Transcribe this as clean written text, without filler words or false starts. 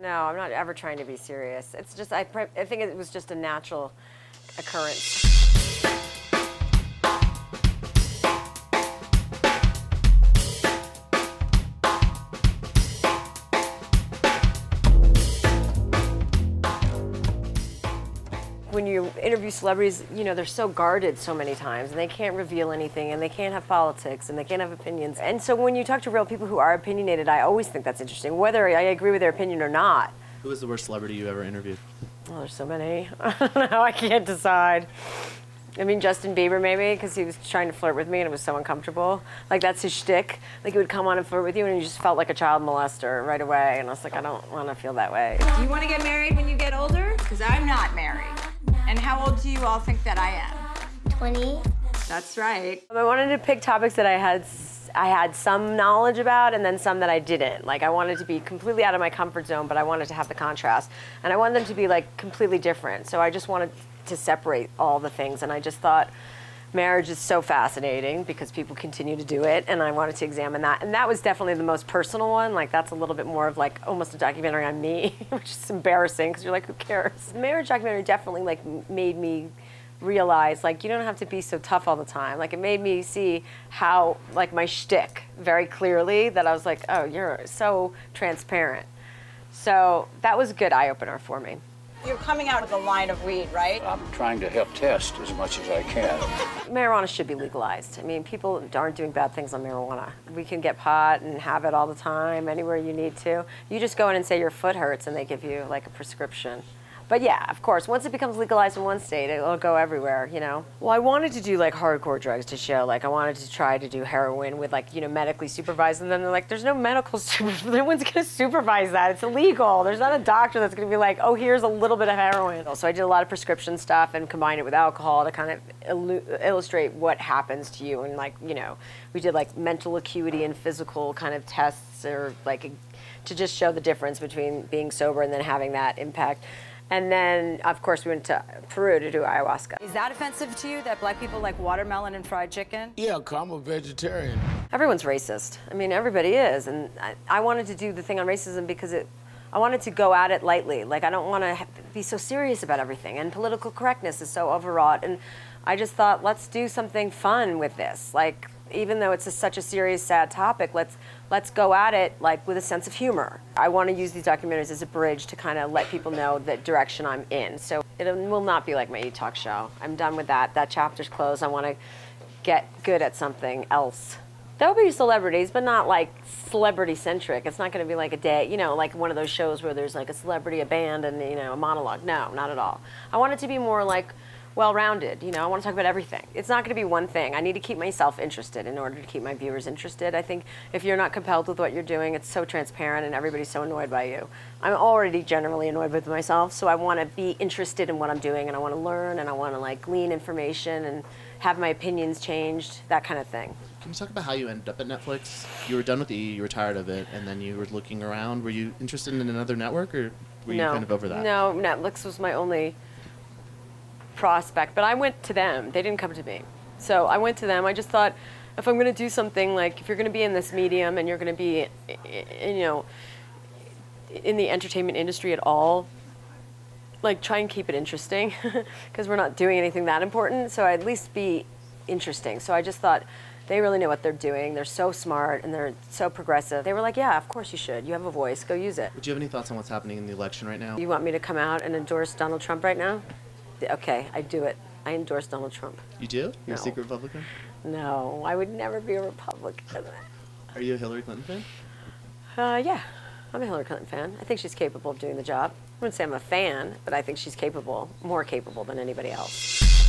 No, I'm not ever trying to be serious. It's just, I think it was just a natural occurrence. When you interview celebrities, you know, they're so guarded so many times, and they can't reveal anything, and they can't have politics, and they can't have opinions. And so when you talk to real people who are opinionated, I always think that's interesting, whether I agree with their opinion or not. Who was the worst celebrity you ever interviewed? Well, there's so many. I don't know, I can't decide. I mean, Justin Bieber, maybe, because he was trying to flirt with me, and it was so uncomfortable. Like, that's his shtick. Like, he would come on and flirt with you, and you just felt like a child molester right away. And I was like, I don't want to feel that way. Do you want to get married when you get older? Because I'm not married. And how old do you all think that I am? 20. That's right. I wanted to pick topics that I had some knowledge about, and then some that I didn't. Like, I wanted to be completely out of my comfort zone, but I wanted to have the contrast. And I wanted them to be, like, completely different. So I just wanted to separate all the things. And I just thought marriage is so fascinating because people continue to do it, and I wanted to examine that. And that was definitely the most personal one. Like, that's a little bit more of, like, almost a documentary on me, which is embarrassing because you're like, who cares? The marriage documentary definitely, like, made me realize, like, you don't have to be so tough all the time. Like, it made me see how, like, my shtick very clearly, that I was like, oh, you're so transparent. So that was a good eye-opener for me. You're coming out with a line of weed, right? I'm trying to help test as much as I can. Marijuana should be legalized. I mean, people aren't doing bad things on marijuana. We can get pot and have it all the time, anywhere you need to. You just go in and say your foot hurts, and they give you, like, a prescription. But yeah, of course, once it becomes legalized in one state, it'll go everywhere, you know? Well, I wanted to do, like, hardcore drugs to show. Like, I wanted to try to do heroin with, like, you know, medically supervised. And then they're like, there's no medical supervision. No one's going to supervise that. It's illegal. There's not a doctor that's going to be like, oh, here's a little bit of heroin. So I did a lot of prescription stuff and combined it with alcohol to kind of illustrate what happens to you. And, like, you know, we did, like, mental acuity and physical kind of tests, or, like, to just show the difference between being sober and then having that impact. And then, of course, we went to Peru to do ayahuasca. Is that offensive to you, that black people like watermelon and fried chicken? Yeah, 'cause I'm a vegetarian. Everyone's racist. I mean, everybody is. And I wanted to do the thing on racism because I wanted to go at it lightly. Like, I don't want to be so serious about everything. And political correctness is so overwrought. And I just thought, let's do something fun with this. Like, even though it's such a serious, sad topic, let's go at it, like, with a sense of humor. I want to use these documentaries as a bridge to kind of let people know the direction I'm in. So it will not be like my Eat Talk show. I'm done with that. That chapter's closed. I want to get good at something else. There'll be celebrities, but not, like, celebrity-centric. It's not going to be like a day, you know, like one of those shows where there's, like, a celebrity, a band, and, you know, a monologue. No, not at all. I want it to be more, like, well-rounded, you know. I want to talk about everything. It's not going to be one thing. I need to keep myself interested in order to keep my viewers interested. I think if you're not compelled with what you're doing, it's so transparent and everybody's so annoyed by you. I'm already generally annoyed with myself, so I want to be interested in what I'm doing, and I want to learn, and I want to, like, glean information and have my opinions changed, that kind of thing. Can you talk about how you ended up at Netflix? You were done with E, you were tired of it, and then you were looking around. Were you interested in another network, or were you kind of over that? No, Netflix was my only prospect, but I went to them. They didn't come to me. So I went to them. I just thought, if I'm going to do something, like, if you're going to be in this medium and you're going to be, you know, in the entertainment industry at all, like, try and keep it interesting, because we're not doing anything that important, so at least be interesting. So I just thought, they really know what they're doing. They're so smart, and they're so progressive. They were like, yeah, of course you should. You have a voice. Go use it. Do you have any thoughts on what's happening in the election right now? You want me to come out and endorse Donald Trump right now? Okay, I do it. I endorse Donald Trump. You do? You're No. a secret Republican? No, I would never be a Republican. Are you a Hillary Clinton fan? Yeah, I'm a Hillary Clinton fan. I think she's capable of doing the job. I wouldn't say I'm a fan, but I think she's capable, more capable than anybody else.